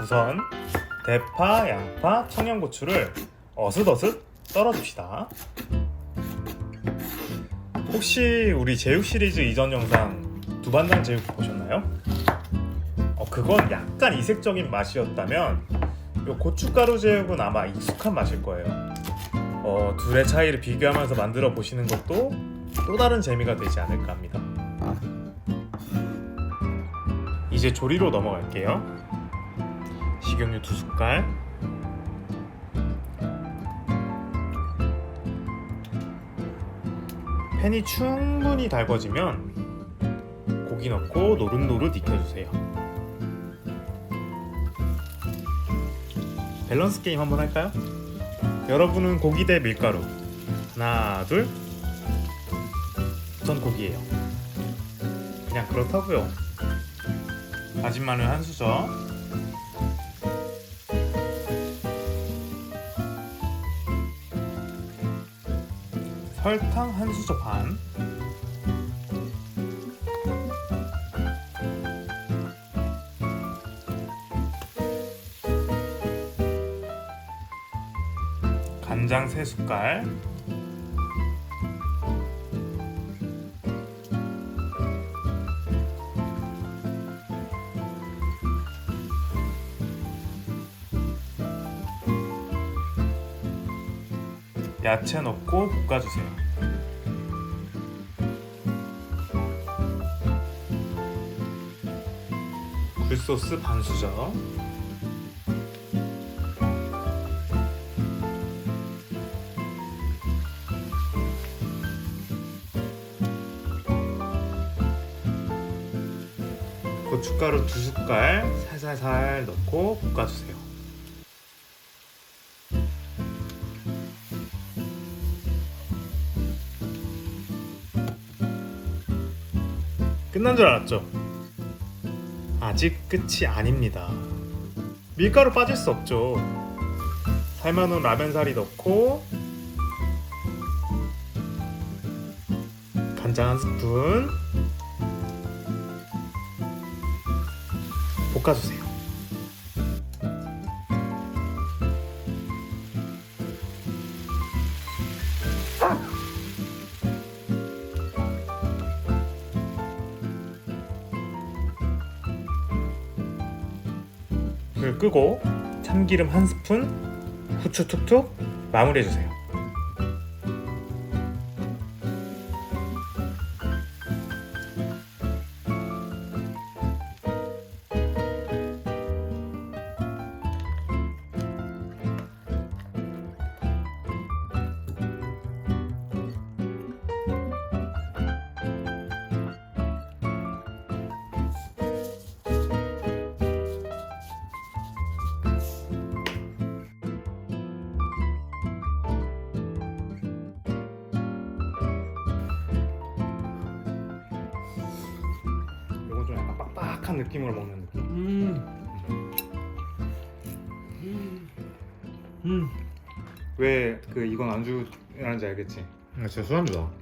우선 대파, 양파, 청양고추를 어슷어슷 썰어줍시다. 혹시 우리 제육 시리즈 이전 영상 두반장 제육 보셨나요? 그건 약간 이색적인 맛이었다면 요 고춧가루 제육은 아마 익숙한 맛일 거예요. 둘의 차이를 비교하면서 만들어 보시는 것도 또 다른 재미가 되지 않을까 합니다. 이제 조리로 넘어갈게요. 식용유 2숟갈, 팬이 충분히 달궈지면 고기 넣고 노릇노릇 익혀주세요. 밸런스 게임 한번 할까요? 여러분은 고기 대 밀가루. 하나, 둘. 전 고기예요. 그냥 그렇다고요. 다진 마늘 한 수저, 설탕 한 수저 반, 간장 3숟갈, 야채 넣고 볶아주세요. 굴소스 반 수저, 고춧가루 2숟갈 살살살 넣고 볶아주세요. 끝난 줄 알았죠? 아직 끝이 아닙니다. 밀가루 빠질 수 없죠. 삶아놓은 라면사리 넣고 간장 한 스푼 볶아주세요. 불 끄고 참기름 한 스푼, 후추 툭툭 마무리해주세요. 이건 좀 약간 빡빡한 느낌으로 먹는 느낌. 왜 이건 안주라는지 알겠지? 진짜 술안주다.